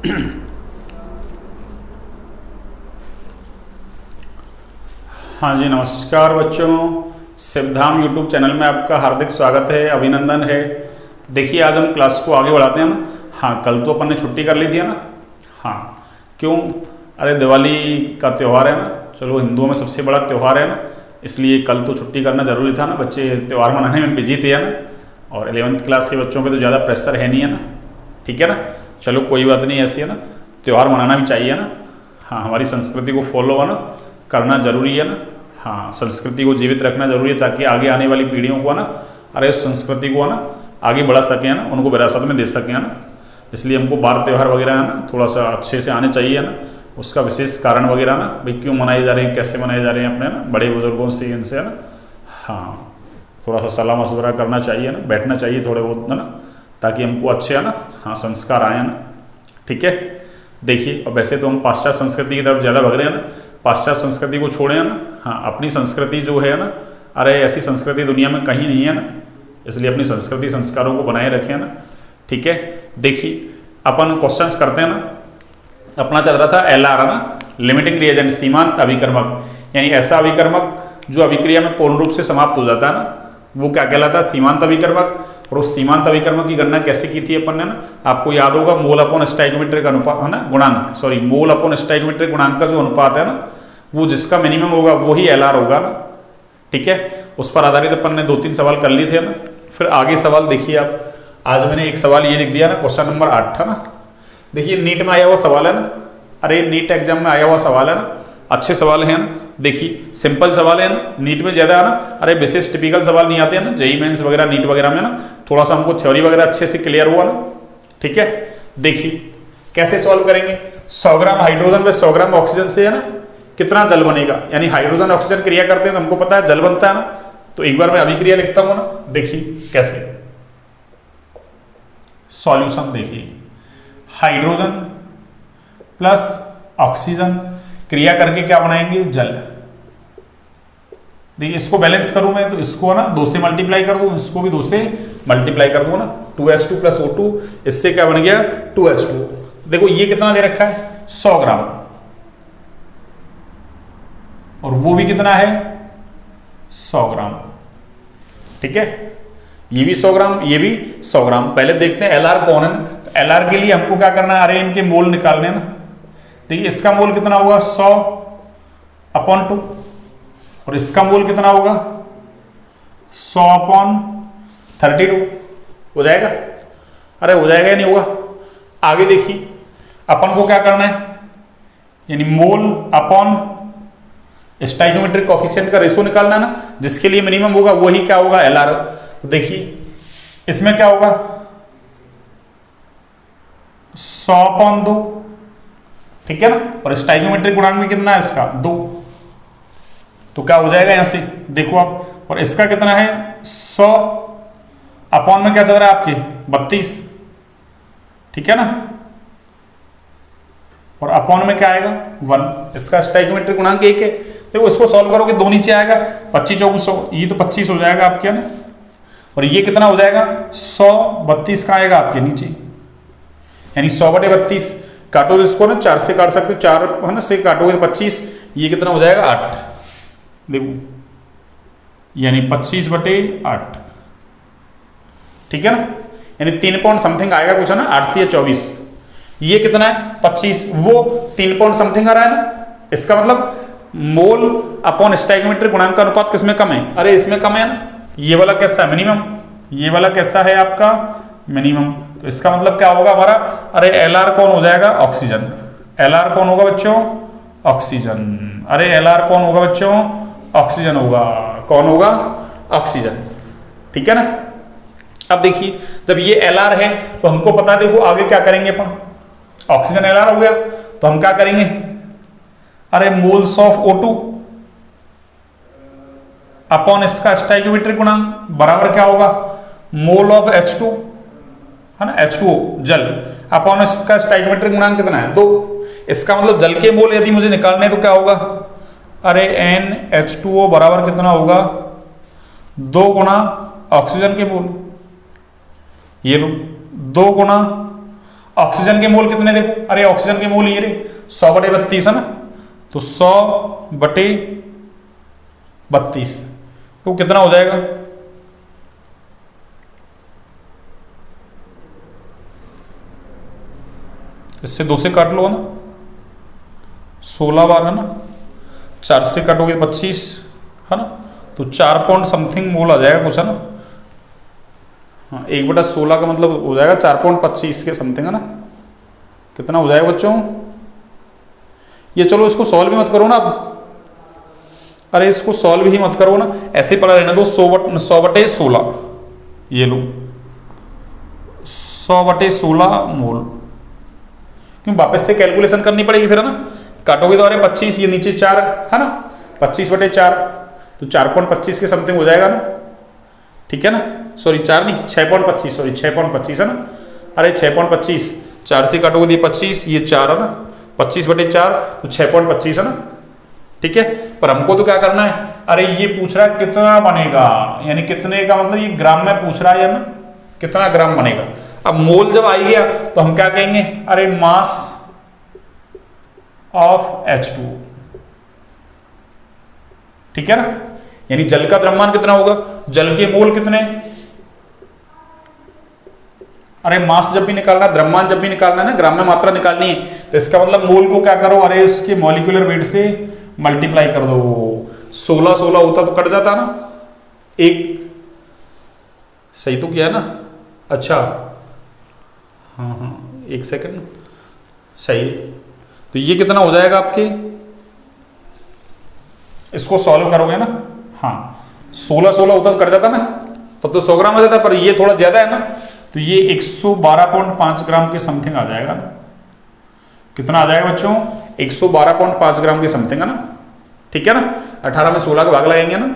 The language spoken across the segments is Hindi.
हाँ जी, नमस्कार बच्चों। शिवधाम यूट्यूब चैनल में आपका हार्दिक स्वागत है, अभिनंदन है। देखिए, आज हम क्लास को आगे बढ़ाते हैं ना। हाँ, कल तो अपन ने छुट्टी कर ली थी ना। हाँ, क्यों? अरे दिवाली का त्यौहार है ना। चलो, हिंदुओं में सबसे बड़ा त्यौहार है ना, इसलिए कल तो छुट्टी करना ज़रूरी था ना। बच्चे त्यौहार मनाने में बिजी थे ना, और 11th क्लास के बच्चों पे तो ज़्यादा प्रेशर है नहीं है ना। ठीक है ना। चलो, कोई बात नहीं, ऐसी है ना, त्यौहार मनाना भी चाहिए ना। हाँ, हमारी संस्कृति को फॉलो है ना करना जरूरी है ना। हाँ, संस्कृति को जीवित रखना जरूरी है, ताकि आगे आने वाली पीढ़ियों को ना, अरे उस संस्कृति को ना आगे बढ़ा सकें ना, उनको विरासत में दे सकें ना। इसलिए हमको बार त्यौहार वगैरह है ना थोड़ा सा अच्छे से आने चाहिए ना। उसका विशेष कारण वगैरह ना, भाई क्यों मनाए जा रहे हैं, कैसे मनाए जा रहे हैं अपने ना बड़े बुजुर्गों से, इनसे है ना। हाँ, थोड़ा सा सलाह मशवरा करना चाहिए ना, बैठना चाहिए थोड़े बहुत है ना, ताकि हमको अच्छे है ना, हाँ, संस्कार आए ना। ठीक है। देखिए, अब वैसे तो हम पाश्चात्य संस्कृति की तरफ ज़्यादा भग रहे हैं ना, पाश्चात्य संस्कृति को छोड़े है ना। हाँ, अपनी संस्कृति जो है ना, अरे ऐसी संस्कृति दुनिया में कहीं नहीं है ना, इसलिए अपनी संस्कृति संस्कारों को बनाए रखें ना। ठीक है। देखिए, अपन क्वेश्चंस करते हैं ना। अपना चल रहा था LR ना, लिमिटिंग रिएजेंट, सीमांत अभिकर्मक, यानी ऐसा अभिकर्मक जो अभिक्रिया में पूर्ण रूप से समाप्त हो जाता है ना, वो क्या कहलाता है? सीमांत अभिकर्मक। और उस सीमांत अभिकर्मक की गणना कैसे की थी अपन ने ना, आपको याद होगा, मोल अपॉन स्टोइकोमेट्रिक अनुपात है ना, गुणांक, सॉरी, मोल अपॉन स्टोइकोमेट्रिक गुणांक का जो अनुपात है ना, वो जिसका मिनिमम होगा वही LR होगा ना। ठीक है। उस पर आधारित अपन ने 2-3 सवाल कर लिए थे ना। फिर आगे सवाल देखिए आप। आज मैंने एक सवाल ये लिख दिया ना, क्वेश्चन नंबर 8 था ना। देखिए, नीट में आया हुआ सवाल है ना, अरे नीट एग्जाम में आया हुआ सवाल है ना, अच्छे सवाल है ना। देखिए, सिंपल सवाल है ना, नीट में ज्यादा है ना, अरे विशेष टिपिकल सवाल नहीं आते हैं ना, जेईई मेंस वगैरह नीट वगैरह में ना, थोड़ा सा हमको थ्योरी वगैरह अच्छे से क्लियर हुआ ना। ठीक है। देखिए कैसे सॉल्व करेंगे। 100 ग्राम हाइड्रोजन में 100 ग्राम ऑक्सीजन से है ना कितना जल बनेगा, यानी हाइड्रोजन ऑक्सीजन क्रिया करते हैं तो हमको पता है जल बनता है ना। तो एक बार मैं अभिक्रिया लिखता हूं ना। देखिए कैसे सॉल्यूशन। देखिए, हाइड्रोजन प्लस ऑक्सीजन क्रिया करके क्या बनाएंगे? जल। देखिए, इसको बैलेंस करूं मैं तो इसको ना 2 से मल्टीप्लाई कर दूं, इसको भी 2 से मल्टीप्लाई कर दूं ना। 2H2 प्लस O2, इससे क्या बन गया? 2H2। देखो ये कितना दे रखा है? 100 ग्राम, और वो भी कितना है? 100 ग्राम। ठीक है, ये भी 100 ग्राम, ये भी 100 ग्राम। पहले देखते हैं LR कौन है ना। तो LR के लिए हमको क्या करना है? अरे इनके मोल निकालने ना। देखिए, इसका मोल कितना होगा? 100/2, और इसका मोल कितना होगा? 100/32 हो जाएगा। अरे हो जाएगा या नहीं होगा? आगे देखिए, अपन को क्या करना है, यानी मोल अपॉन स्टोइकोमेट्रिक कोएफिशिएंट का रेशो निकालना है ना, जिसके लिए मिनिमम होगा वही क्या होगा? LR। तो देखिए, इसमें क्या होगा? 100/2, ठीक है ना, और स्टोइकोमेट्रिक गुणांक में कितना है इसका? 2। तो क्या हो जाएगा यहां से? देखो आप, और इसका कितना है? 100 अपॉन में क्या चल रहा है आपके? 32। ठीक है ना, और अपॉन में क्या आएगा? 1। इसका स्टोइकोमेट्रिक गुणांक 1 है। देखो, इसको सॉल्व करोगे 2 नीचे आएगा, 25-2400, ये तो 25 हो जाएगा आपके ना। और ये कितना हो जाएगा? 100/32 का आएगा आपके नीचे, यानी 100/32 काटो तो इसको ना 4 से काट सकते हो, 4 है ना से काटोगे तो 25, ये कितना हो जाएगा? 8। देखो, यानी 25/8। ठीक है ना, यानी 3 पॉइंट समथिंग आएगा कुछ है ना, 8 या 24। ये कितना है? 25, वो 3 पॉइंट समथिंग आ रहा है ना। इसका मतलब मोल अपॉन स्टोइकोमेट्रिक गुणांक का अनुपात किसमें कम है? अरे इसमें कम है ना। ये वाला कैसा है? मिनिमम। ये वाला कैसा है आपका? मिनिमम। तो इसका मतलब क्या होगा हमारा? अरे LR कौन हो जाएगा? ऑक्सीजन। LR कौन होगा बच्चों? ऑक्सीजन। अरे LR कौन होगा बच्चों? ऑक्सीजन होगा। कौन होगा? ऑक्सीजन। ठीक है ना। अब देखिए, जब ये LR है तो हमको पता, देखो आगे क्या करेंगे अपन। ऑक्सीजन LR हो गया तो हम क्या करेंगे? अरे मोल्स ऑफ O2 अपॉन इसका स्टोइकोमेट्रिक गुणांक बराबर क्या होगा? मोल ऑफ H2 है ना, H2O जल, अपॉन इसका स्टोइकोमेट्रिक गुणांक कितना है? 2। इसका मतलब जल के मोल यदि मुझे निकालने तो क्या होगा? अरे NH2O बराबर कितना होगा? 2 गुणा ऑक्सीजन के मोल। ये लो, 2 गुणा ऑक्सीजन के मोल कितने देखो, अरे ऑक्सीजन के मोल ये रे 100/32 है ना, तो 100/32 तो कितना हो जाएगा, इससे 2 से काट लो ना, 16 बार है ना, 4 से काटोगे 25 है ना, तो 4 पॉइंट समथिंग मोल आ जाएगा कुछ है ना। हाँ 1/16 का मतलब हो जाएगा 4.25 के समथिंग है ना। कितना हो जाएगा बच्चों ये, चलो इसको सॉल्व भी मत करो ना अब, अरे इसको सॉल्व ही मत करो ना, ऐसे ही पड़ा रहने दो। 100/16 ये लो 100/16 मोल, क्यों वापस से कैलकुलेशन करनी पड़ेगी फिर है ना, काटोगे तो अरे 25 ये नीचे 4 है ना, 25/4 तो 4.25 के समथिंग हो जाएगा ना, ठीक है ना, सॉरी 4 नहीं 6.25, सॉरी 6.25 है ना, अरे 6.25 4 से काटोगे तो 25 ये 4 है ना, 25/4 तो 6.25 है ना, ठीक है। पर हमको तो क्या करना है, अरे ये पूछ रहा है कितना बनेगा, यानी कितने का मतलब ये ग्राम में पूछ रहा है ना, कितना ग्राम बनेगा। अब मोल जब आ गया तो हम क्या कहेंगे, अरे मास ऑफ H2, ठीक है ना, यानी जल का द्रव्यमान कितना होगा, जल के मोल कितने, अरे मास जब भी निकालना है, द्रव्यमान जब भी निकालना है ना, ग्राम में मात्रा निकालनी है, तो इसका मतलब मोल को क्या करो, अरे उसके मॉलिक्यूलर वेट से मल्टीप्लाई कर दो। 16 होता तो कट जाता ना, एक सही तो किया है ना, अच्छा हाँ 1 सेकंड सही, तो ये कितना हो जाएगा आपके, इसको सॉल्व करोगे ना, हाँ 16 होता तो कट जाता ना, तब तो 100 ग्राम आ जाता, पर ये थोड़ा ज्यादा है ना, तो ये 112.5 ग्राम के समथिंग आ जाएगा ना। कितना आ जाएगा बच्चों, 112.5 ग्राम के समथिंग है ना, ठीक है ना। 18 में 16 का भाग लगाएंगे ना,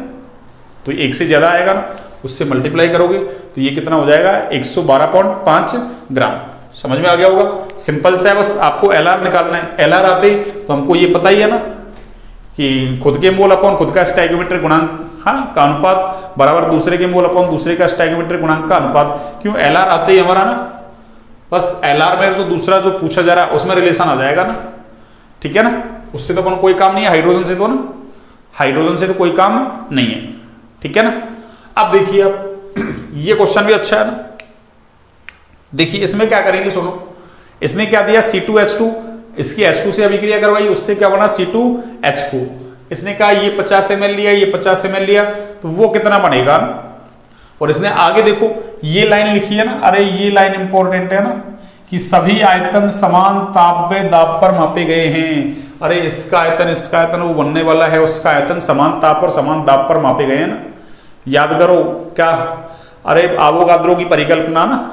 तो 1 से ज्यादा आएगा ना, उससे मल्टीप्लाई करोगे तो ये कितना हो जाएगा 112.5 ग्राम। समझ में आ गया होगा, सिंपल सा है, बस आपको एलआर निकालना है। एलआर आते तो हमको ये पता ही है ना कि खुद के मोल अपॉन खुद का स्टोइकियोमेट्रिक गुणांक हाँ का अनुपात बराबर दूसरे के मोल अपॉन दूसरे का स्टोइकियोमेट्रिक गुणांक का अनुपात। क्यों, एलआर आते ही हमारा ना बस एलआर में जो दूसरा जो पूछा जा रहा है उसमें रिलेशन आ जाएगा ना, ठीक है ना। उससे तो अपन कोई काम नहीं है, हाइड्रोजन से तो ना, हाइड्रोजन से तो कोई काम नहीं है, ठीक है ना। अब देखिए अब ये क्वेश्चन भी अच्छा है ना, देखिए इसमें क्या करेंगे, सुनो इसने क्या दिया C2H2, इसकी H2 से अभिक्रिया करवाई, उससे क्या बना C2H4। इसने कहा ये 50 ml लिया, ये 50 ml लिया, तो वो कितना बनेगा ना। और इसने आगे देखो ये लाइन लिखी है ना, अरे ये लाइन इंपॉर्टेंट है ना कि सभी आयतन समान तापीय दाब पर मापे गए हैं। अरे इसका आयतन वो बनने वाला है, उसका आयतन समान ताप और समान दाब पर मापे गए हैं ना। याद करो क्या, अरे आवोगाद्रो की परिकल्पना ना,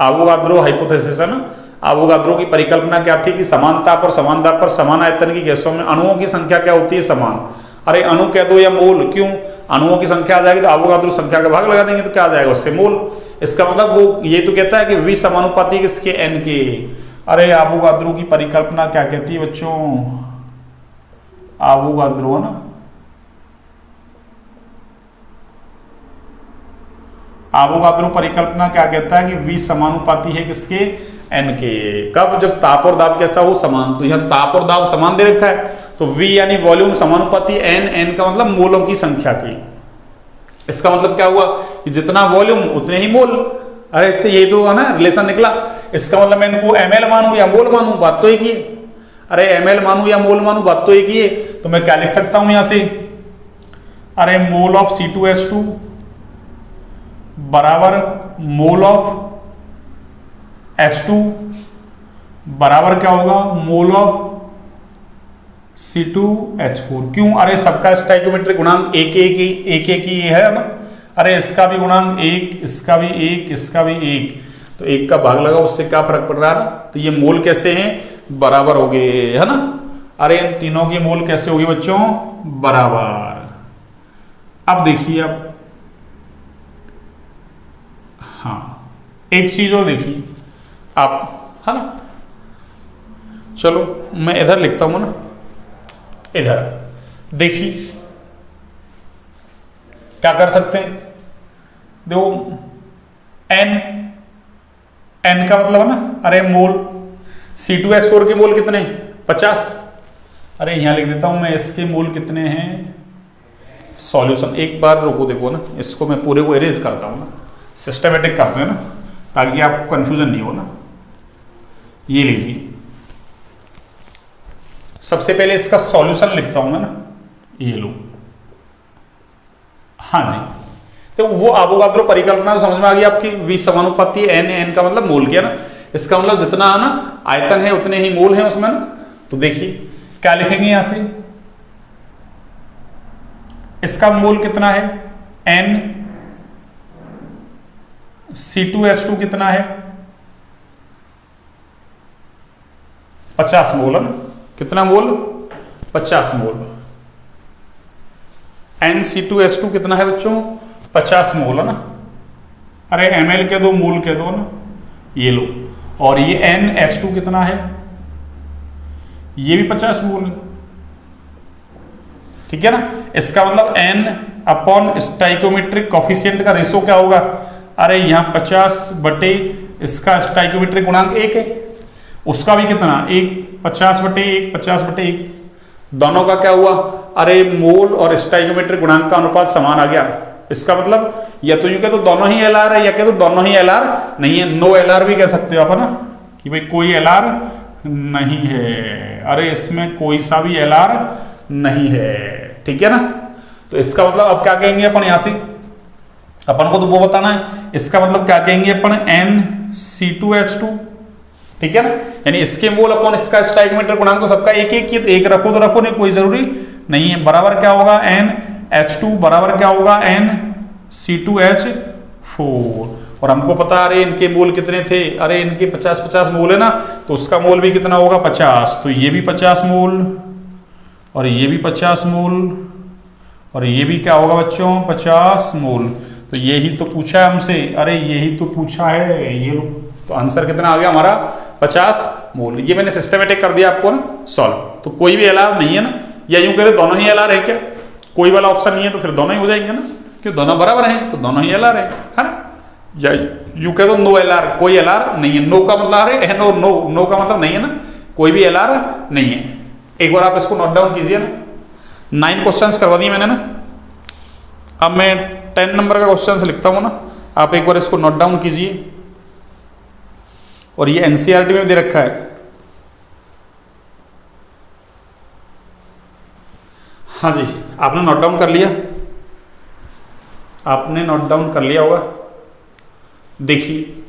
आवोगाद्रो हाइपोथेसिस है ना, आवोगाद्रो की परिकल्पना क्या थी कि समान ताप और समान दाब पर समान आयतन की गैसों में अणुओं की संख्या क्या होती है, समान। अरे अणु कह दो या मोल, क्यों, अणुओं की संख्या आ जाएगी तो आवोगाद्रो संख्या का भाग लगा देंगे तो क्या आ जाएगा उससे मोल। इसका मतलब वो ये तो कहता है कि V समानुपाती किसके, N के। अरे आवोगाद्रो की परिकल्पना क्या कहती है बच्चों, आवोगाद्रो है ना, आवोगाद्रो परिकल्पना क्या कहता है कि V समानुपाती है किसके, N के। कब, जब ताप और दाब कैसा हो, समान। तो यहाँ ताप और दाब समान दे रखा है, तो V यानी वॉल्यूम समानुपाती N, N का मतलब मोलों की संख्या की। इसका मतलब क्या हुआ कि जितना वॉल्यूम उतने ही मोल। अरे इससे यही तो है ना रिलेशन निकला। इसका मतलब मैं इनको ml मानूं या मोल मानूं, बात तो एक ही है। अरे ml मानूं या मोल मानूं, बात तो एक ही है। तो मैं क्या लिख सकता हूं यहां से, अरे मोल ऑफ C2H2 बराबर मोल ऑफ H2 बराबर क्या होगा, मोल ऑफ C2H4। क्यों, अरे सबका स्टोइकियोमेट्रिक गुणांक एक ही है ना। अरे इसका भी गुणांक एक, इसका भी एक, इसका भी एक, तो एक का भाग लगा, उससे क्या फर्क पड़ रहा है ना। तो ये मोल कैसे हैं, बराबर हो गए है ना। अरे इन तीनों की मोल कैसे होगी बच्चों, बराबर। अब देखिए अब हाँ एक चीज और देखिए आप, है ना, चलो मैं इधर लिखता हूं ना, इधर देखिए क्या कर सकते हैं, देखो N एन का मतलब है ना, अरे मोल। C2H4 के मोल कितने, 50। अरे यहाँ लिख देता हूं मैं, इसके मोल कितने हैं। सॉल्यूशन, एक बार रुको, देखो ना, इसको मैं पूरे को इरेज करता हूँ ना, सिस्टमेटिक करते हैं ना, ताकि आपको कंफ्यूजन नहीं हो ना। ये लीजिए, सबसे पहले इसका सॉल्यूशन लिखता हूं मैं ना, ये लो। हाँ जी, तो वो अवोगाद्रो परिकल्पना समझ में आ गई आपकी। V समानुपाती N, N का मतलब मोल किया ना, इसका मतलब जितना है ना आयतन है उतने ही मोल हैं उसमें ना। तो देखिए क्या लिखेंगे यहां से, इसका मोल कितना है N, C2H2 कितना है 50 मोल है ना, कितना मोल 50 मोल। NC2H2 कितना है बच्चों 50 मोल है ना। अरे ml के दो, मोल के दो ना, ये लो। और ये NH2 कितना है, ये भी 50 मोल है, ठीक है ना। इसका मतलब N अपॉन स्टाइकोमेट्रिक कॉफिशिएंट का रेशो क्या होगा, अरे यहाँ 50 बटे इसका स्टाइकोमेट्रिक गुणांक 1 है, उसका भी कितना 1, 50 बटे 1, 50 बटे 1, दोनों का क्या हुआ, अरे मोल और स्टाइकोमेट्रिक गुणांक का अनुपात समान आ गया। इसका मतलब या तो यूं कह तो दोनों ही एलआर है, या कह तो दोनों ही एलआर नहीं है, नो एलआर भी कह सकते हो आप ना, कि भाई कोई एलआर नहीं है, अरे इसमें कोई सा भी एलआर नहीं है, ठीक है ना। तो इसका मतलब अब क्या कहेंगे अपन, यहां से अपन को तो वो बताना है, इसका मतलब क्या कहेंगे अपन NC2H2, ठीक है ना। यानी इसके मोल अपॉन इसका स्टाइकोमेट्रिक गुणांक तो सबका एक एक, एक रखो तो रखो, नहीं कोई जरूरी नहीं है। बराबर क्या होगा NH2 बराबर क्या होगा NC2H4। और हमको पता अरे इनके मोल कितने थे, अरे इनके 50-50 मोल है ना, तो उसका मोल भी कितना होगा 50। तो ये भी 50 मोल और ये भी 50 मोल और ये भी क्या होगा बच्चों 50 मोल। तो यही तो पूछा है हमसे, अरे यही तो पूछा है, ये लो। तो आंसर कितना आ गया हमारा 50 मोल। ये मैंने सिस्टमेटिक कर दिया आपको ना सॉल्व। तो कोई भी एलआर नहीं है ना, या यूं कहते दोनों ही एलआर है क्या, कोई वाला ऑप्शन नहीं है तो फिर दोनों ही हो जाएंगे ना, क्यों दोनों बराबर हैं तो दोनों ही एलआर है ना। या यूं कह दो नो एलआर, कोई एलआर नहीं है, नो का मतलब है नो, नो नो का मतलब नहीं है ना, कोई भी एलआर नहीं है। एक बार आप इसको नोट डाउन कीजिए ना, 9 क्वेश्चंस करवा दिए मैंने ना, अब मैं 10 नंबर का क्वेश्चन लिखता हूं ना, आप एक बार इसको नोट डाउन कीजिए। और ये एनसीईआरटी में दे रखा है, हाँ जी, आपने नोट डाउन कर लिया, आपने नोट डाउन कर लिया होगा, देखिए,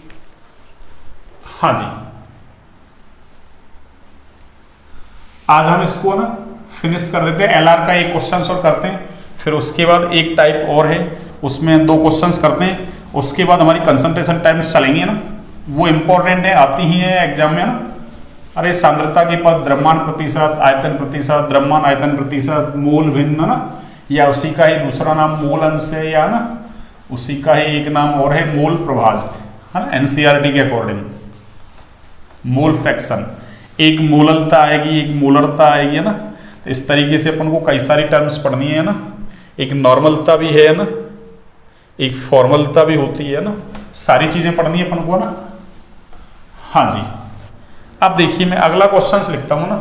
हाँ जी। आज हम इसको ना फिनिश कर लेते हैं, एलआर का एक क्वेश्चन सॉल्व करते हैं, फिर उसके बाद एक टाइप और है उसमें 2 क्वेश्चंस करते हैं, उसके बाद हमारी कंसंट्रेशन टाइम्स चलेंगे ना, वो इंपॉर्टेंट है, आती ही है एग्जाम में ना। अरे सांद्रता के पद, द्रव्यमान प्रतिशत, आयतन प्रतिशत, द्रव्यमान आयतन प्रतिशत, मोल भिन्न ना, या उसी का ही दूसरा नाम मोल अंश है, या ना उसी का ही एक नाम और है मोल प्रभाज, है ना। एनसीईआरटी के अकॉर्डिंग मोल फ्रैक्शन, एक मोललता आएगी, एक मोलरता आएगी, है ना। तो इस तरीके से अपन को कई सारी टर्म्स पढ़नी है ना, एक नॉर्मलता भी है ना, एक फॉर्मलता भी होती है ना, सारी चीजें पढ़नी है अपन को ना। हाँ जी, अब देखिए मैं अगला क्वेश्चन लिखता हूं ना,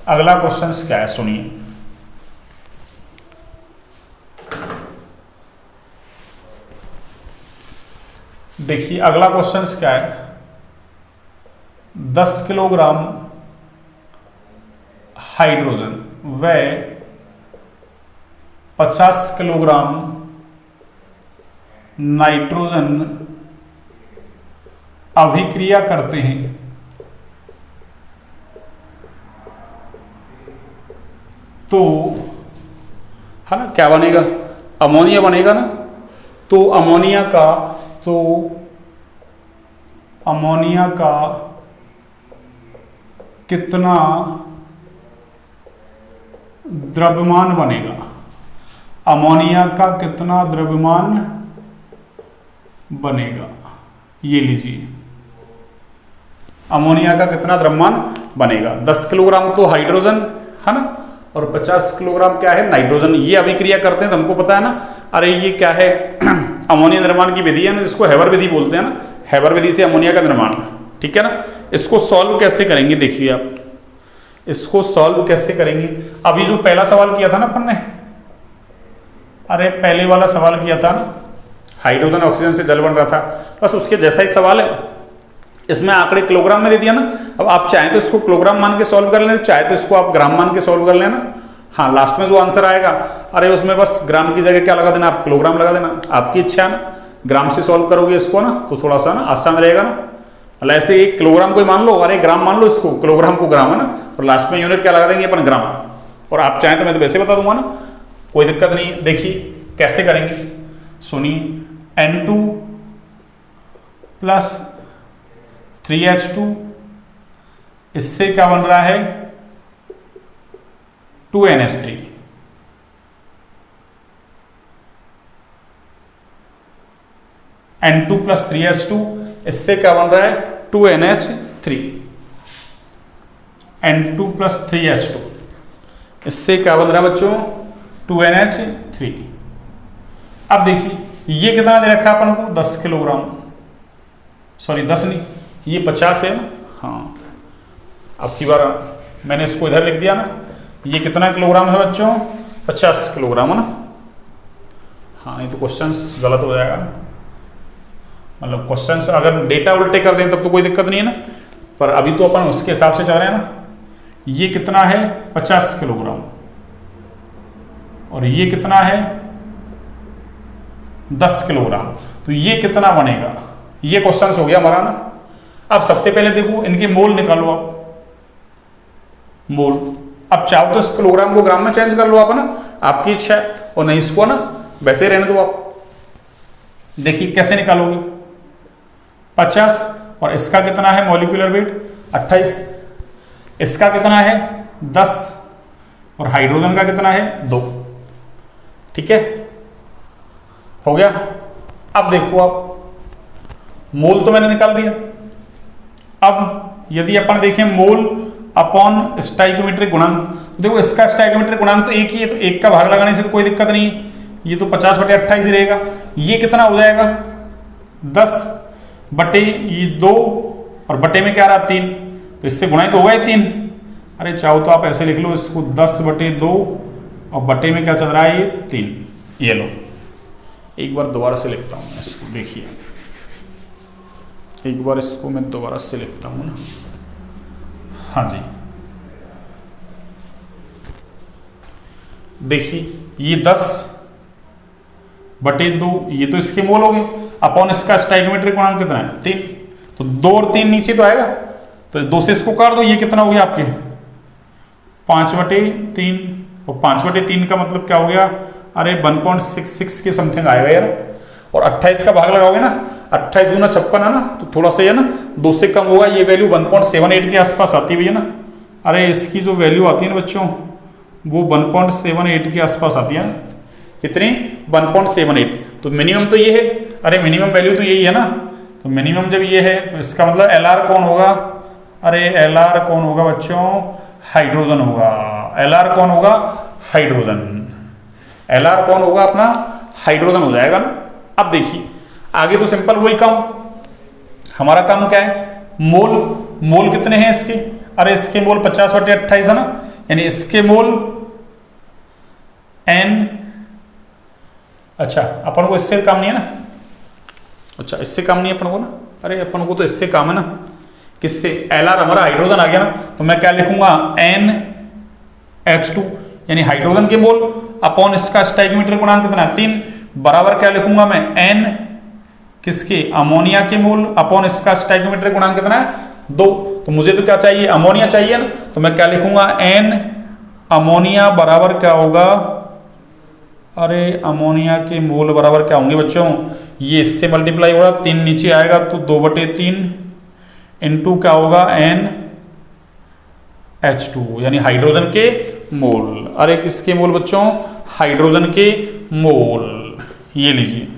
अगला क्वेश्चन क्या है सुनिए। देखिए अगला क्वेश्चन क्या है, 10 किलोग्राम हाइड्रोजन व 50 किलोग्राम नाइट्रोजन अभिक्रिया करते हैं तो, है ना, क्या बनेगा, अमोनिया बनेगा ना। तो अमोनिया का कितना द्रव्यमान बनेगा, अमोनिया का कितना द्रव्यमान बनेगा, ये लीजिए, अमोनिया का कितना द्रव्यमान बनेगा। 10 किलोग्राम तो हाइड्रोजन है ना, और 50 किलोग्राम क्या है नाइट्रोजन, ये अभिक्रिया करते हैं तो हमको पता है ना। अरे ये क्या है अमोनिया निर्माण की विधि है ना, जिसको हेबर विधि बोलते हैं ना, हैबर विधि से अमोनिया का निर्माण, ठीक है ना। इसको सॉल्व कैसे करेंगे, देखिए आप इसको सॉल्व कैसे करेंगे। अभी जो पहला सवाल किया था ना अपन ने, अरे पहले वाला सवाल किया था ना, हाइड्रोजन ऑक्सीजन से जल बन रहा था, बस उसके जैसा ही सवाल है। इसमें आंकड़े किलोग्राम में दे दिया ना। अब आप चाहें तो इसको किलोग्राम मान के सॉल्व कर लेना, चाहे तो इसको आप ग्राम मान के सॉल्व कर लेना। हाँ, लास्ट में जो आंसर आएगा, अरे उसमें बस ग्राम की जगह क्या लगा देना, आप किलोग्राम लगा देना, आपकी इच्छा है ना। ग्राम से सॉल्व करोगे इसको ना तो थोड़ा सा ना आसान रहेगा ना। मतलब ऐसे एक किलोग्राम को मान लो, अरे ग्राम मान लो इसको, किलोग्राम को ग्राम है ना, और लास्ट में यूनिट क्या लगा देंगे अपन, ग्राम। और आप चाहें तो मैं तो वैसे बता दूंगा ना, कोई दिक्कत नहीं है। देखिए कैसे करेंगे, सुनिए। N2 प्लस 3H2, इससे क्या बन रहा है 2NH3। N2 प्लस 3H2, इससे क्या बन रहा है 2NH3। N2 प्लस 3H2, इससे क्या बन रहा है बच्चों 2NH3। अब देखिए ये कितना दे रखा है अपन को, 10 किलोग्राम, सॉरी 10 नहीं, ये 50 है ना। हाँ, अब की बार मैंने इसको इधर लिख दिया ना। ये कितना किलोग्राम है बच्चों, 50 किलोग्राम है ना। हाँ, ये तो क्वेश्चंस गलत हो जाएगा ना, मतलब क्वेश्चंस अगर डेटा उल्टे कर दें तब तो कोई दिक्कत नहीं है ना, पर अभी तो अपन उसके हिसाब से चल रहे हैं ना। ये कितना है 50 किलोग्राम, और ये कितना है 10 किलोग्राम, तो ये कितना बनेगा, ये क्वेश्चन हो गया हमारा ना। अब सबसे पहले देखो इनके मोल निकालो आप, मोल। अब चाहो तो इस किलोग्राम को ग्राम में चेंज कर लो आप ना, आपकी इच्छा है, और नहीं इसको ना वैसे रहने दो आप। देखिए कैसे निकालोगे, 50 और इसका कितना है मॉलिक्यूलर वेट 28, इसका कितना है 10, और हाइड्रोजन का कितना है 2, ठीक है, हो गया। अब देखो आप, मोल तो मैंने निकाल दिया। अब यदि अपन देखें मोल अपॉन स्टाइकोमेट्रिक गुणांक, देखो इसका स्टाइकोमेट्रिक गुणांक तो एक ही है, तो एक का भाग लगाने से तो कोई दिक्कत नहीं है, ये तो 50/28 ही रहेगा। ये कितना हो जाएगा 10/2, और बटे में क्या रहा 3, तो इससे गुणा ही तो होगा 3। अरे चाहो तो आप ऐसे लिख लो इसको 10/2, और बटे में क्या चल रहा है ये 3। ये लो, एक बार दोबारा से लिखता हूँ मैं इसको, देखिए एक बार इसको मैं दोबारा से लिखता हूँ ना। हाँ जी, देखिए ये 10/2, ये तो इसके मोल हो गए, अपॉन इसका स्टाइकोमेट्रिक गुणांक कितना है 3, तो 2 और 3 नीचे तो आएगा, तो 2 से इसको काट दो, ये कितना हो गया आपके 5/3, और 5/3 का मतलब क्या हो गया, अरे 1.66 के समथिंग आएगा यार। और 28 का भाग लगाओगे ना, 28 गुना 56 है ना, तो थोड़ा सा है ना 2 से कम होगा, ये वैल्यू 1.78 के आसपास आती है ना। अरे इसकी जो वैल्यू आती है ना बच्चों, वो 1.78 के आसपास आती है। कितनी 1.78, तो मिनिमम तो ये है, अरे मिनिमम वैल्यू तो यही है ना, तो मिनिमम जब ये है तो इसका मतलब LR कौन होगा, अरे LR कौन होगा बच्चों, हाइड्रोजन होगा। LR कौन होगा, हाइड्रोजन। LR कौन होगा अपना, हाइड्रोजन हो जाएगा ना। अब देखिए आगे तो सिंपल वही काम, हमारा काम क्या है, मोल। मोल कितने हैं इसके, अरे इसके मोल 50/28 है ना, यानी इसके मोल N, अच्छा अपन को इससे काम नहीं है ना, अच्छा इससे काम नहीं है अपन को ना, अरे अपन को तो इससे काम है ना, किससे, LR हमारा हाइड्रोजन आ गया ना, तो मैं क्या लिखूंगा NH2, यानी हाइड्रोजन के मोल अपॉन इसका स्टाइकोमेट्रिक गुणांक कितना है 3, बराबर क्या लिखूंगा मैं N किसके, अमोनिया के मोल अपॉन इसका स्टाइकोमेट्रिक गुणांक कितना है 2। तो मुझे तो क्या चाहिए, अमोनिया चाहिए ना, तो मैं क्या लिखूंगा N अमोनिया बराबर क्या होगा, अरे अमोनिया के मोल बराबर क्या होंगे बच्चों, ये इससे मल्टीप्लाई होगा, 3 नीचे आएगा तो 2/3 इनटू क्या होगा NH2, यानी हाइड्रोजन के मोल। अरे किसके मोल बच्चों, हाइड्रोजन के मोल, ये लीजिए।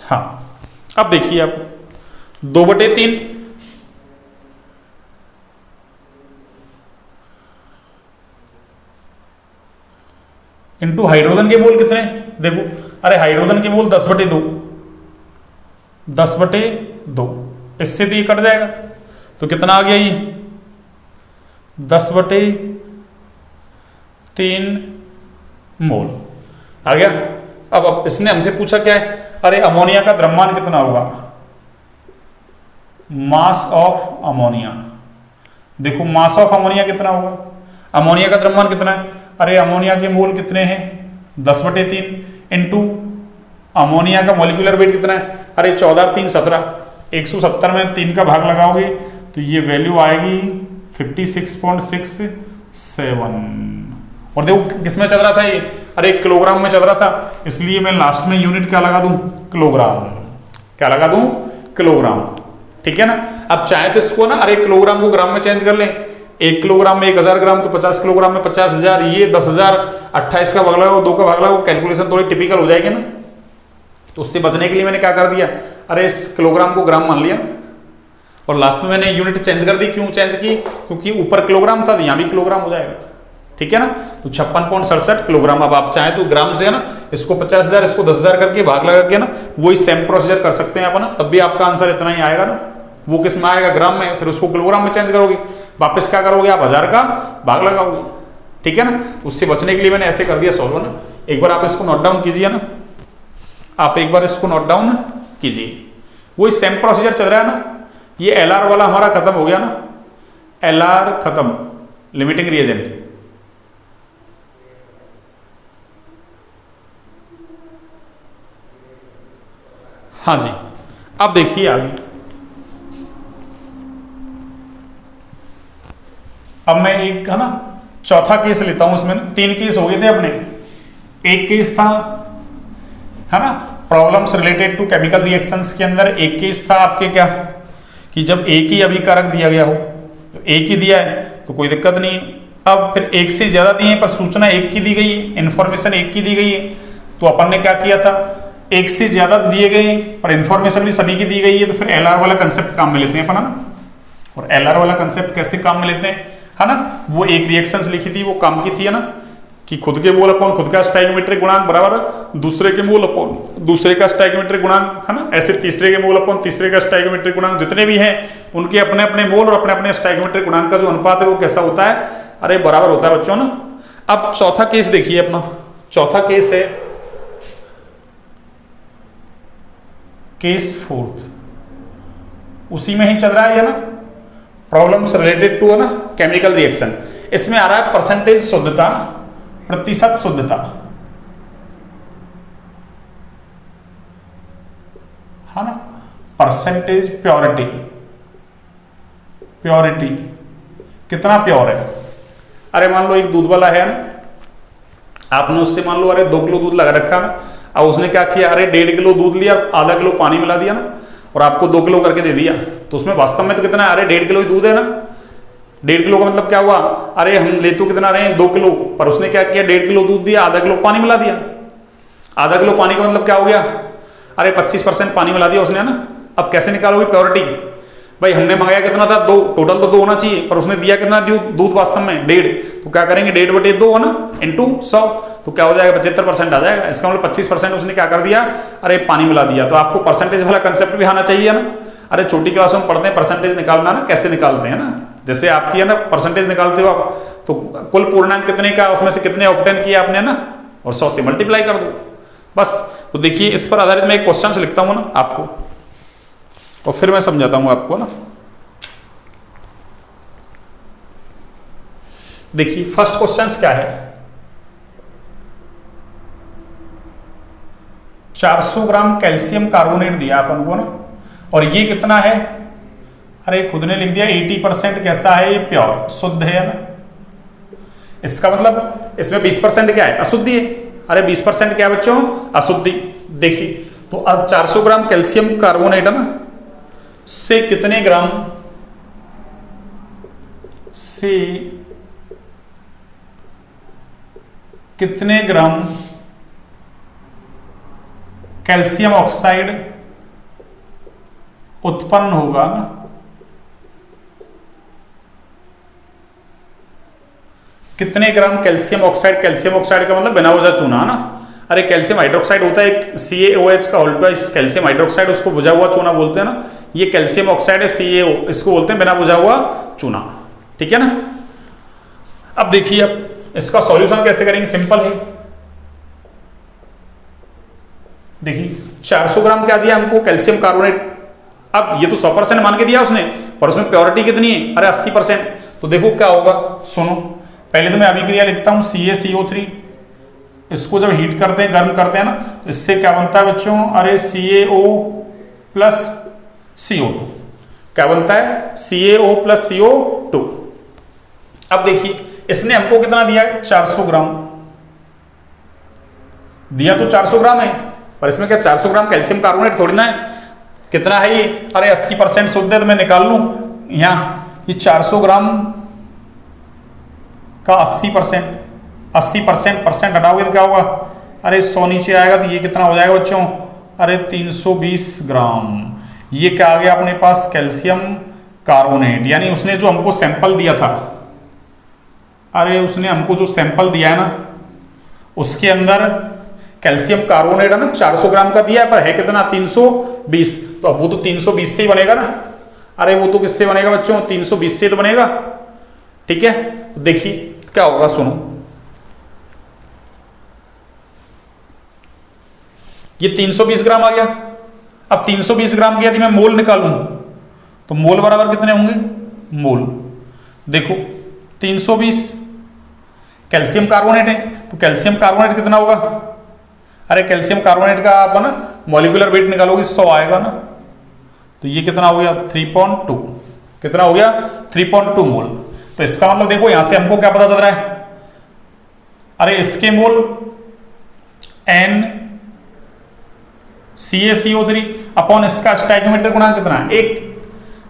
हाँ अब देखिए आप 2/3 इंटू हाइड्रोजन के मोल कितने देखो, अरे हाइड्रोजन की मोल 10/2, 10/2, इससे तो ये कट जाएगा, तो कितना आ गया ये 10/3 मोल आ गया। अब इसने हमसे पूछा क्या है, अरे अमोनिया का द्रव्यमान कितना होगा, मास ऑफ अमोनिया। देखो मास ऑफ अमोनिया कितना होगा, अमोनिया का द्रव्यमान कितना है, अरे अमोनिया के मोल कितने हैं 10/3 इंटू अमोनिया का मोलिकुलर वेट कितना है, अरे 14 3 17, 170 में 3 का भाग लगाओगे तो ये वैल्यू आएगी 56.67। और देखो किसमें चल रहा था ये, अरे किलोग्राम में चल रहा था, इसलिए मैं लास्ट में यूनिट क्या लगा दूं, किलोग्राम। क्या लगा दूं, किलोग्राम। ठीक है ना। अब चाहे तो इसको ना, अरे किलोग्राम को ग्राम में चेंज कर लें, 1 किलोग्राम में 1000 ग्राम, तो 50 किलोग्राम में 50,000, ये 10,000, 28 का भाग लगाओ, 2 का भाग लगाओ, कैलकुलेशन थोड़ी टिपिकल हो जाएगी ना। तो उससे बचने के लिए मैंने क्या कर दिया, अरे इस किलोग्राम को ग्राम मान लिया और लास्ट में मैंने यूनिट चेंज कर दी। क्यों चेंज की, क्योंकि ऊपर किलोग्राम था तो यहाँ भी किलोग्राम हो जाएगा। ठीक है ना। तो 56.67 किलोग्राम। अब आप चाहे तो ग्राम से है ना, इसको 50,000 इसको 10,000 करके भाग लगा के ना वही सेम प्रोसीजर कर सकते हैं अपन, तब भी आपका आंसर इतना ही आएगा ना। वो किस में आएगा, ग्राम में, फिर उसको किलोग्राम में चेंज करोगे, वापस क्या करोगे आप 1000 का भाग लगाओगे। ठीक है ना। उससे बचने के लिए मैंने ऐसे कर दिया सॉल्व ना। एक बार आप इसको नोट डाउन कीजिए ना, आप एक बार इसको नोट डाउन कीजिए, वही सेम प्रोसीजर चल रहा है ना। ये एलआर वाला हमारा खत्म हो गया ना, एलआर खत्म, लिमिटिंग रिएजेंट। हाँ जी, अब देखिए आगे। अब मैं एक है ना चौथा केस लेता हूं, इसमें 3 केस हो गए थे अपने। एक केस था है ना problems related to chemical reactions के अंदर, एक केस था आपके क्या कि जब एक ही अभिकारक दिया गया हो, तो एक ही दिया है तो कोई दिक्कत नहीं। अब फिर एक से ज्यादा दिए पर सूचना एक की दी गई है, इंफॉर्मेशन एक की दी गई है, तो अपन ने क्या किया था, एक से ज्यादा दिए गए पर इंफॉर्मेशन भी सभी की दी गई है, तो फिर एलआर वाला कंसेप्ट काम में लेते हैं अपन, है ना। और एलआर वाला कंसेप्ट कैसे काम में लेते हैं, है ना। वो एक रिएक्शंस लिखी थी, वो काम की थी, है ना, कि खुद के मोल अपॉन खुद का स्टोइकियोमेट्रिक गुणांक बराबर दूसरे के मोल अपॉन दूसरे का स्टोइकियोमेट्रिक गुणांक, है ना। ऐसे तीसरे के मोल अपॉन तीसरे का स्टोइकियोमेट्रिक गुणांक, जितने भी हैं उनके अपने अपने मोल और अपने अपने स्टोइकियोमेट्रिक गुणांक का जो अनुपात है वो कैसा होता है, अरे बराबर होता है बच्चों ना। अब चौथा केस देखिए अपना, चौथा केस है केस 4, उसी में ही चल रहा है ना, प्रॉब्लम्स रिलेटेड टू है ना केमिकल रिएक्शन। इसमें आ रहा है परसेंटेज शुद्धता, प्रतिशत शुद्धता, है ना, परसेंटेज प्योरिटी, प्योरिटी कितना प्योर है। अरे मान लो एक दूध वाला है ना, आपने उससे मान लो अरे 2 किलो दूध लगा रखा ना, अब उसने क्या किया, अरे 1.5 किलो दूध लिया, आधा किलो पानी मिला दिया ना और आपको 2 किलो करके दे दिया, तो उसमें वास्तव में तो कितना है, अरे 1.5 किलो ही दूध है ना। 1.5 किलो का मतलब क्या हुआ, अरे हम ले तो कितना रहे हैं 2 किलो, पर उसने क्या किया 1.5 किलो दूध दिया, आधा किलो पानी मिला दिया। आधा किलो पानी का मतलब क्या हो गया, अरे 25% पानी मिला दिया उसने, है ना। अब कैसे निकालोगे प्योरिटी, भाई हमने मंगाया कितना था 2, टोटल तो 2 होना चाहिए, पर उसने दिया कितना दूध वास्तव में 1.5, तो क्या करेंगे 1.5/2 है ना इंटू 100, तो क्या हो जाएगा 75% आ जाएगा। इसका मतलब 25% उसने क्या कर दिया, अरे पानी मिला दिया। तो आपको परसेंटेज वाला कंसेप्ट भी आना चाहिए ना। अरे छोटी क्लासों में पढ़ते हैं परसेंटेज निकालना ना, कैसे निकालते हैं ना, जैसे आपकी है ना परसेंटेज निकालते हो आप, तो कुल पूर्णांक कितने का, उसमें से कितने ऑक्टेन किया आपने ना, और 100 से मल्टीप्लाई कर दो बस। तो देखिए इस पर आधारित मैं एक क्वेश्चन लिखता हूं ना आपको, और फिर मैं समझाता हूं आपको ना। देखिए फर्स्ट क्वेश्चन क्या है, 400 ग्राम कैल्शियम कार्बोनेट दिया अपन को ना, और ये कितना है, अरे खुद ने लिख दिया 80% कैसा है, ये प्योर शुद्ध है ना। इसका मतलब इसमें 20% क्या है, अशुद्धि है। अरे 20% क्या है बच्चों, अशुद्धि। देखिए तो अब 400 ग्राम कैल्शियम कार्बोनेट है ना, से कितने ग्राम, से कितने ग्राम कैल्शियम ऑक्साइड उत्पन्न होगा ना। कितने ग्राम कैल्शियम ऑक्साइड का मतलब बिना वजह चूना ना। अरे कैल्शियम हाइड्रोक्साइड होता है एक CaOH का ऑल्टोइस कैल्शियम हाइड्रोक्साइड, उसको बुझा हुआ चूना बोलते हैं ना। ये कैल्शियम ऑक्साइड है CaO, इसको बोलते हैं बिना बुझा हुआ चूना। ठीक है ना। अब देखिए अब इसका सॉल्यूशन कैसे करेंगे, सिंपल है। देखिए 400 ग्राम क्या दिया हमको, कैल्शियम कार्बोनेट। अब ये तो 100% मान के दिया उसने, पर उसमें प्योरिटी कितनी है, अरे 80%। तो देखो क्या होगा, सुनो पहले तो मैं अभिक्रिया लिखता हूं CaCO3। इसको जब हीट करते हैं, गर्म करते हैं ना, इससे क्या बनता है बच्चों, अरे CaO प्लस CO2 क्या बनता है, CaO प्लस CO2। अब देखिए इसने हमको कितना दिया है, 400 ग्राम दिया, तो 400 ग्राम है, पर इसमें क्या 400 ग्राम कैल्शियम कार्बोनेट थोड़ी ना है, कितना है ये, अरे 80% शुद्ध है, तो मैं निकाल लूं यहां, ये 400 ग्राम का 80% हटाओगे तो क्या होगा, अरे 100 नीचे आएगा, तो ये कितना हो जाएगा बच्चों, अरे 320 ग्राम। ये क्या आ गया अपने पास, कैल्शियम कार्बोनेट। यानी उसने जो हमको सैंपल दिया था, अरे उसने हमको जो सैंपल दिया है ना, उसके अंदर कैल्शियम कार्बोनेट है ना 400 ग्राम का दिया है, पर है कितना 320। तो अब वो तो 320 से ही बनेगा ना, अरे वो तो किससे बनेगा बच्चों, 320 से तो बनेगा। ठीक है, तो देखिए क्या होगा, सुनो ये 320 ग्राम आ गया। अब 320 ग्राम की यदि मैं मोल निकालूं तो मोल बराबर कितने होंगे, मोल देखो 320 कैल्शियम कार्बोनेट है, तो कैल्शियम कार्बोनेट कितना होगा, अरे कैल्शियम कार्बोनेट का आप ना मॉलिक्यूलर वेट निकालोगे 100 आएगा ना, तो ये कितना हो गया 3.2, कितना हो गया 3.2 मोल। तो इसका मतलब देखो यहां से हमको क्या पता चल रहा है, अरे इसके मोल NCaCO3 अपॉन इसका स्टोइकियोमेट्रिक गुणांक कितना है, एक,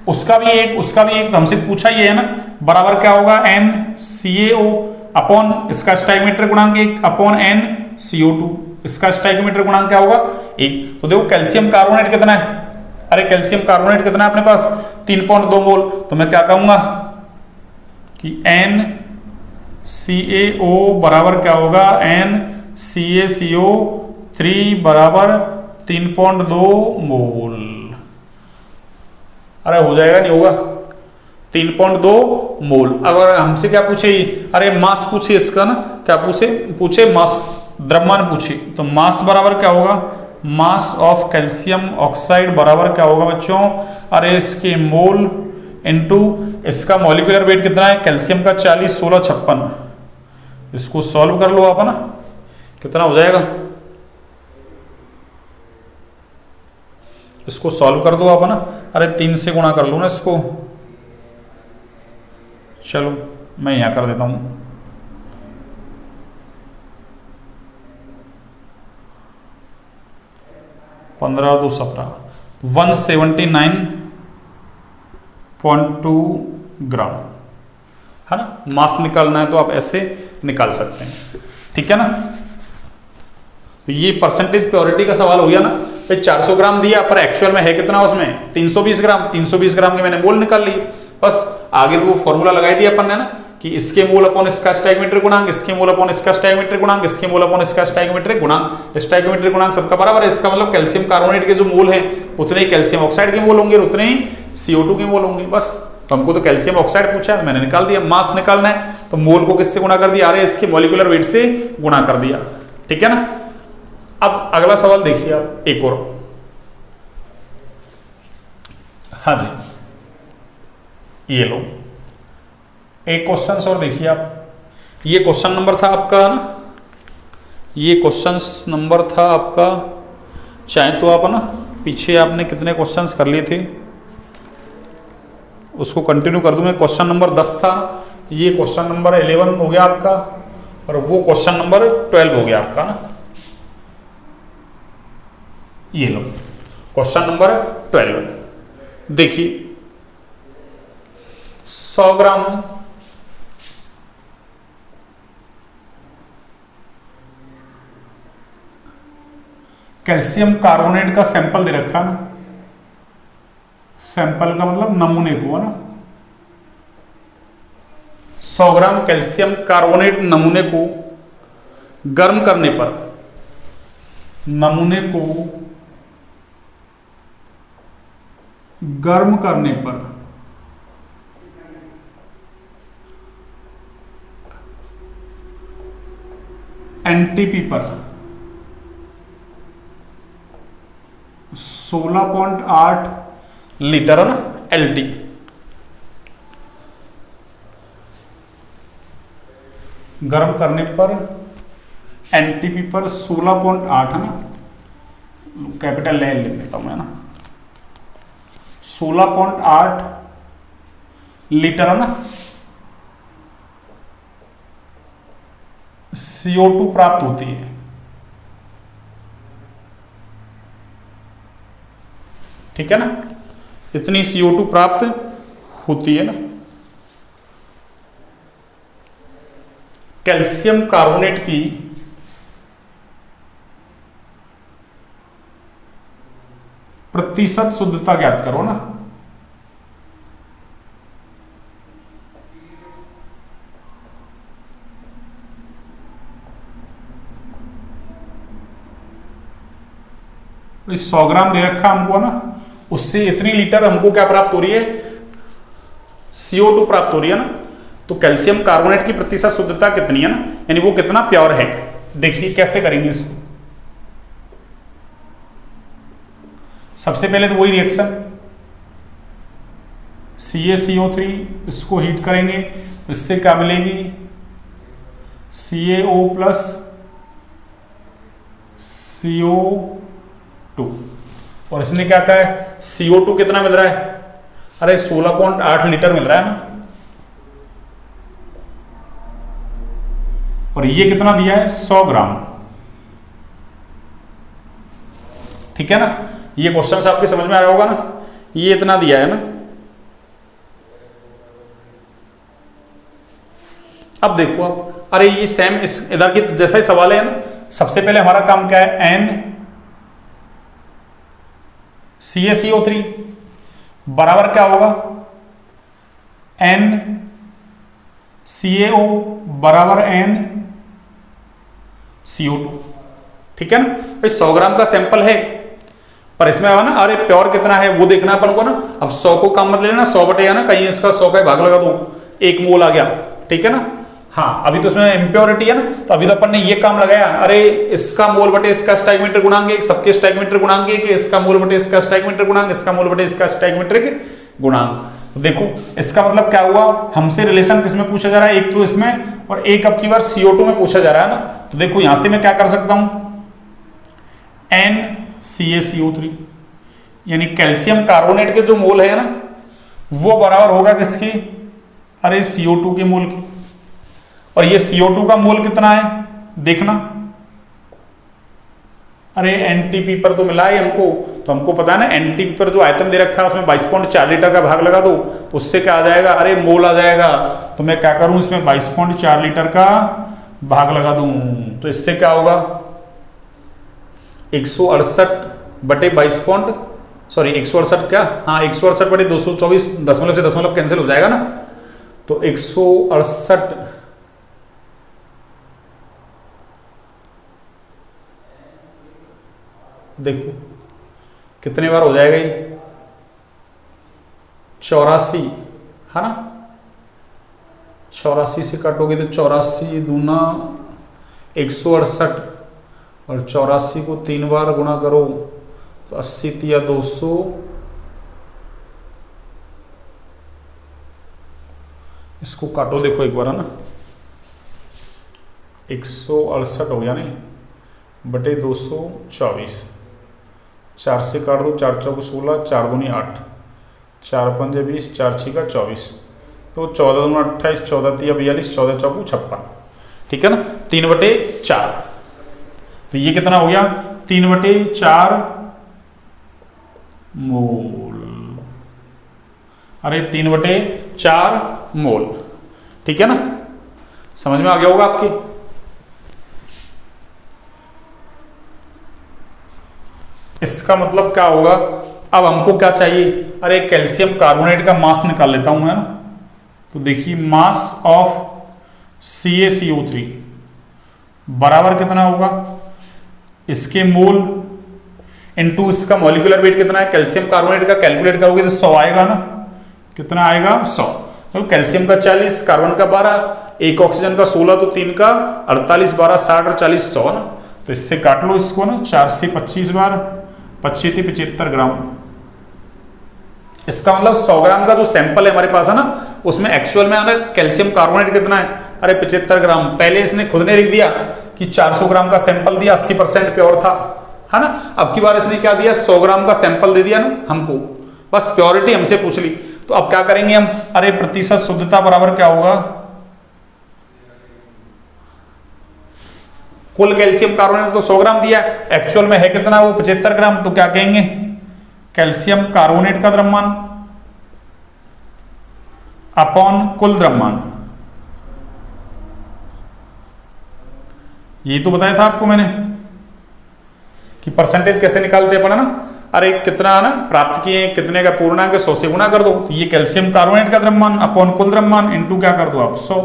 उसका भी एक, उसका भी एक, तो हमसे पूछा ये है ना, बराबर क्या होगा NCaO अपॉन इसका स्टोइकियोमेट्रिक गुणांक एक अपॉन NCO2, इसका स्टोइकियोमेट्रिक गुणांक क्या होगा एक। तो देखो कैल्शियम कार्बोनेट कितना है, अरे कैल्शियम कार्बोनेट कितना है अपने पास 3.2 मोल। तो मैं क्या कहूंगा कि NCaO बराबर क्या होगा, NCaCO3 बराबर 3.2 मोल। अरे हो जाएगा नहीं होगा, 3.2 मोल। अगर हमसे क्या पूछे, अरे मास पूछे इसका ना, क्या पूछे मास, द्रव्यमान पूछे, तो मास बराबर क्या होगा, मास ऑफ कैल्शियम ऑक्साइड बराबर क्या होगा बच्चों, अरे इसके मोल इनटू इसका मॉलिक्यूलर वेट कितना है, कैल्शियम का 40, 16, 56। इसको सॉल्व कर लो आप ना, कितना हो जाएगा, इसको सॉल्व कर दो आप ना, अरे 3 से गुणा कर लो ना इसको, चलो मैं यहां कर देता हूं, पंद्रह 2 17, 179.2 ग्राम है ना। मास निकालना है तो आप ऐसे निकाल सकते हैं, ठीक है ना। तो ये परसेंटेज प्योरिटी का सवाल हो गया ना, भाई 400 ग्राम दिया पर एक्चुअल में है कितना उसमें 320 ग्राम, 320 ग्राम के मैंने मोल निकाल ली, बस आगे तो वो फॉर्मूला लगाई दिया अपन ने ना, कि इसके मोल अपॉन इसका स्टोइकियोमेट्रिक गुणांक, इसके मोल अपॉन इसका स्टोइकियोमेट्रिक गुणांक, इसके मोल अपॉन इसका स्टोइकियोमेट्रिक गुणांक, स्टोइकियोमेट्रिक गुणांक सबका बराबर है। इसका मतलब कैल्शियम कार्बोनेट के जो मोल हैं उतने ही कैल्शियम ऑक्साइड के मोल होंगे, उतने ही CO2 के मोल होंगे, बस। तो हमको तो कैल्शियम ऑक्साइड पूछा है, मैंने निकाल दिया। मास निकालना है तो मोल को किससे गुणा कर दिया, अरे इसके मॉलिक्यूलर वेट से गुणा कर दिया, ठीक है ना। अब अगला सवाल देखिए आप, एक और, हाँ जी ये लो एक क्वेश्चन और देखिए आप, ये क्वेश्चन नंबर था आपका ना, ये क्वेश्चन नंबर था आपका, चाहे तो आप ना पीछे आपने कितने क्वेश्चंस कर लिए थे उसको कंटिन्यू कर दूं मैं। क्वेश्चन नंबर 10 था, ये क्वेश्चन नंबर 11 हो गया आपका, और वो क्वेश्चन नंबर 12 हो गया आपका ना। ये लो क्वेश्चन नंबर 12, देखिए 100 ग्राम कैल्शियम कार्बोनेट का सैंपल दे रखा ना, सैंपल का मतलब नमूने को है ना, 100 ग्राम कैल्शियम कार्बोनेट नमूने को गर्म करने पर नमूने को गर्म करने पर एनटीपी पर 16.8 लीटर है ना एलटी, गर्म करने पर एनटीपी पर 16.8 है ना, कैपिटल एल लिख देता हूं मैं ना, 16.8 लीटर है ना CO2 प्राप्त होती है। ठीक है ना, इतनी CO2 प्राप्त होती है ना। कैल्शियम कार्बोनेट की प्रतिशत शुद्धता ज्ञात करो ना। तो 100 ग्राम दे रखा हमको ना, उससे इतनी लीटर हमको क्या प्राप्त हो रही है, CO2 प्राप्त हो रही है ना। तो कैल्शियम कार्बोनेट की प्रतिशत शुद्धता कितनी है ना, यानी वो कितना प्योर है। देखिए कैसे करेंगे इसको। सबसे पहले तो वही रिएक्शन CaCO3, इसको हीट करेंगे, इससे क्या मिलेगी, CaO प्लस CO2, और इसने क्या कहा है, CO2 कितना मिल रहा है, अरे 16.8 लीटर मिल रहा है ना, और ये कितना दिया है, 100 ग्राम। ठीक है ना, ये क्वेश्चन आपके समझ में आ रहा होगा ना, ये इतना दिया है ना। अब देखो आप, अरे ये सेम इस इधर की जैसा ही सवाल है ना। सबसे पहले हमारा काम क्या है, NCaCO3 बराबर क्या होगा, NCaO बराबर NCO2। ठीक है ना भाई, 100 ग्राम का सैंपल है, पर इसमें ना अरे प्योर कितना है वो देखना अपन को ना। अब 100 को कम मत लेना, 100 बटे है ना, कहीं इसका 100 का भाग लगा दो, 1 मोल आ गया। ठीक है ना, हाँ अभी तो इसमें इम्प्योरिटी है ना, तो अभी तो अपन ने ये काम लगाया, अरे इसका मोल बटे इसका स्टोइकियोमेट्रिक गुणांक एक, सबके स्टोइकियोमेट्रिक गुणांक एक, इसका मोल बटे इसका स्टोइकियोमेट्रिक गुणांक, इसका मोल बटे इसका स्टोइकियोमेट्रिक गुणांक। तो देखो इसका मतलब क्या हुआ, हमसे रिलेशन किसमें पूछा जा रहा है, एक तो इसमें और एक अब की बार CO2 में पूछा जा रहा है ना। तो देखो यहां से मैं क्या कर सकता हूं, NCaCO3 यानी कैल्शियम कार्बोनेट के जो मोल है ना, वो बराबर होगा किसकी, अरे CO2 के मोल की। और ये CO2 का मोल कितना है देखना, अरे एनटीपी पर तो मिला है हमको, तो हमको पता है ना एनटीपी पर जो आयतन दे रखा है उसमें 22.4 लीटर का भाग लगा दो, तो उससे क्या आ जाएगा, अरे मोल आ जाएगा। तो मैं क्या करूं, इसमें 22.4 लीटर का भाग लगा दूं, तो इससे क्या होगा, 168 बटे 168 क्या, हाँ 168 बटे 224, दशमलव से दशमलव कैंसिल हो जाएगा ना, तो 168 देखो कितने बार हो जाएगा ये, 84 है ना, 84 से काटोगे तो 84 दूना 168, और 84 को 3 बार गुणा करो तो 80 या 200, इसको काटो देखो एक बार है ना, 168 हो गया नहीं बटे 224, 4 से काट दो, 4 चौक 16, 4 दूनी 8, 4 पंजे 20, 4 छिका 24, तो 14 दूना 28, 14 तिया 42, 14 चौक 56। ठीक है ना, 3/4, तो ये कितना हो गया, 3/4 मोल, अरे 3/4 मोल। ठीक है ना, समझ में आ गया होगा आपकी। इसका मतलब क्या होगा, अब हमको क्या चाहिए, अरे कैल्शियम कार्बोनेट का मास निकाल लेता हूं मैं ना। तो देखिए मास ऑफ CaCO3 बराबर कितना होगा, इसके मोल इनटू इसका मॉलिक्यूलर वेट कितना है, कैल्शियम कार्बोनेट का कैलकुलेट करोगे तो 100 आएगा ना, कितना आएगा 100। तो कैल्शियम का 40, कार्बन का 12, एक ऑक्सीजन का 16, तो 3 का 48, 12, 60 और 40 100 ना। तो इससे काट लो इसको ना, 4 से 25 बार, 25 75 ग्राम। इसका मतलब 100 ग्राम का जो सैंपल है हमारे पास है ना, उसमें एक्चुअल में आना कैल्शियम कार्बोनेट कितना है, अरे 75 ग्राम। पहले इसने खुद ने लिख दिया कि 400 ग्राम का सैंपल दिया, 80% प्योर था, है ना। अब की बार इसने क्या दिया, 100 ग्राम का सैंपल दे दिया ना हमको, बस प्योरिटी हमसे पूछ ली। तो अब क्या करेंगे हम, अरे प्रतिशत शुद्धता बराबर क्या होगा, कुल कैल्शियम कार्बोनेट तो 100 ग्राम दिया, एक्चुअल में है कितना, वो 75 ग्राम। तो क्या कहेंगे, कैल्शियम कार्बोनेट का द्रव्यमान अपॉन कुल द्रव्यमान। ये तो बताया था आपको मैंने कि परसेंटेज कैसे निकालते हैं अपन, है ना। अरे कितना ना प्राप्त किए, कितने का पूर्णांक 100 से गुणा कर दो, तो ये कैल्शियम कार्बोनेट का द्रव्यमान अपॉन कुल द्रव्यमान इनटू क्या कर दो आप 100।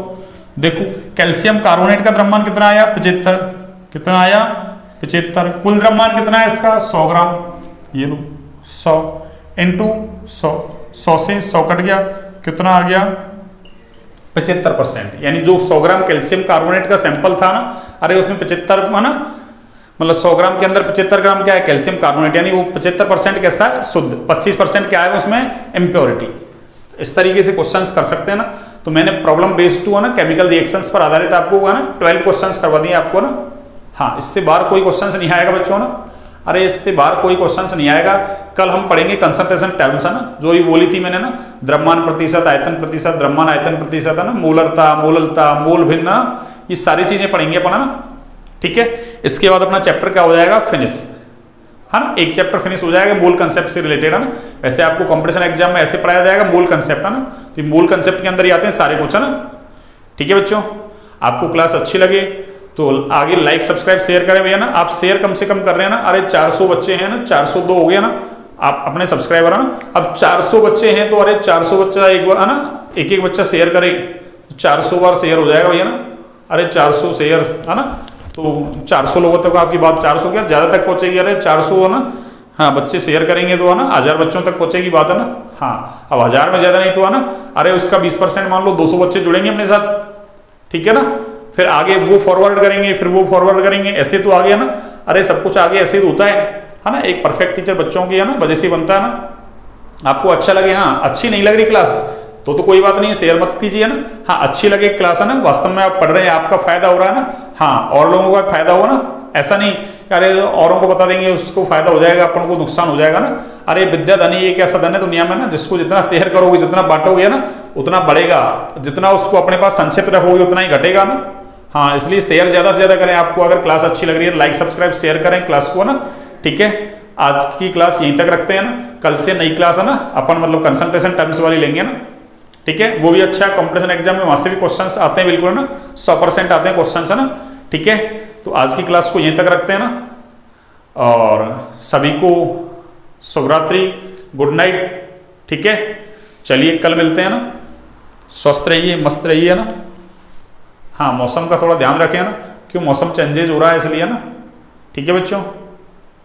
देखो कैल्शियम कार्बोनेट का द्रव्यमान कितना आया 75, कितना आया 75, कुल द्रव्यमान कितना है इसका 100 ग्राम, ये लो 100 इंटू 100, 100 से 100 कट गया, कितना आ गया 75%। यानी जो 100 ग्राम कैल्शियम कार्बोनेट का सैंपल था ना, अरे उसमें 75 है ना, मतलब 100 ग्राम के अंदर 75 ग्राम क्या है कैल्शियम कार्बोनेट, यानी वो 75% कैसा है शुद्ध, 25% क्या है उसमें इम्प्योरिटी। इस तरीके से क्वेश्चंस कर सकते हैं ना। तो मैंने प्रॉब्लम बेस्ड टू है ना केमिकल रिएक्शंस पर आधारित आपको है ना 12 क्वेश्चंस करवा दिए आपको ना। हाँ, इससे बाहर कोई क्वेश्चंस नहीं आएगा बच्चों ना, अरे इससे बाहर कोई क्वेश्चंस नहीं आएगा। कल हम पढ़ेंगे कंसंट्रेशन टर्म्स है ना, जो ये बोली थी मैंने ना, द्रव्यमान प्रतिशत, आयतन प्रतिशत, द्रव्यमान आयतन प्रतिशत है ना, मोलरता, मोललता, मोल भिन्न, ये सारी चीजें पढ़ेंगे अपन है ना, ठीक है। इसके बाद अपना चैप्टर क्या हो जाएगा, फिनिश है ना, एक चैप्टर फिनिश हो जाएगा मूल कंसेप्ट से रिलेटेड है ना। वैसे आपको कंपटीशन एग्जाम में ऐसे पढ़ाया जाएगा मूल कंसेप्ट है ना, तो मूल कंसेप्ट के अंदर ही आते हैं सारे कुछ है ना, ठीक है बच्चों। आपको क्लास अच्छी लगे तो आगे लाइक सब्सक्राइब शेयर करें भैया ना। आप शेयर कम से कम कर रहे हैं ना, अरे 400 बच्चे हैं ना, 402 हो गया ना आप अपने सब्सक्राइबर है ना। अब 400 बच्चे हैं तो अरे 400 बच्चा एक बार है ना, एक एक बच्चा शेयर करे, 400 बार शेयर हो जाएगा भैया ना, अरे 400 शेयर है ना, तो 400 लोगों तक आपकी बात 400 क्या ज़्यादा तक पहुंचेगी, अरे 400 है ना, हाँ बच्चे शेयर करेंगे तो है ना 1000 बच्चों तक पहुंचेगी बात है ना। हाँ, अब 1000 में ज़्यादा नहीं तो है ना, अरे उसका 20% मान लो 200 बच्चे जुड़ेंगे अपने साथ, ठीक है ना। फिर आगे वो फॉरवर्ड करेंगे, फिर वो फॉरवर्ड करेंगे, ऐसे तो आगे है ना, अरे सब कुछ आगे ऐसे तो होता है ना। एक परफेक्ट टीचर बच्चों की है ना वजह से बनता है ना। आपको अच्छा लगे, हाँ अच्छी नहीं लग रही क्लास तो कोई बात नहीं, शेयर मत कीजिए ना। हाँ, अच्छी लगे क्लास है ना, वास्तव में आप पढ़ रहे हैं, आपका फायदा हो रहा है ना, हाँ और लोगों का फायदा होगा ना, ऐसा नहीं अरे औरों को बता देंगे उसको फायदा हो जाएगा, अपन को नुकसान हो जाएगा ना। अरे विद्या धन ही एक ऐसा धन है दुनिया में ना, जिसको जितना शेयर करोगे, जितना बांटोगे ना, उतना बढ़ेगा, जितना उसको अपने पास संक्षिप्त रखोगे उतना ही घटेगा ना। हाँ, इसलिए शेयर ज्यादा से ज्यादा करें। आपको अगर क्लास अच्छी लग रही है लाइक सब्सक्राइब शेयर करें क्लास को ना, ठीक है। आज की क्लास यहीं तक रखते हैं ना, कल से नई क्लास है ना अपन मतलब कंसंट्रेशन टर्म्स वाली लेंगे ना, ठीक है। वो भी अच्छा कंपटीशन एग्जाम में वहां से भी क्वेश्चंस आते हैं बिल्कुल ना, 100% आते हैं क्वेश्चंस है ना, ठीक है। तो आज की क्लास को यहीं तक रखते हैं ना, और सभी को शुभरात्रि, गुड नाइट, ठीक है। चलिए कल मिलते हैं ना, स्वस्थ रहिए, मस्त रहिए ना। हाँ, मौसम का थोड़ा ध्यान रखें ना, क्यों मौसम चेंजेज हो रहा है इसलिए ना, ठीक है बच्चों।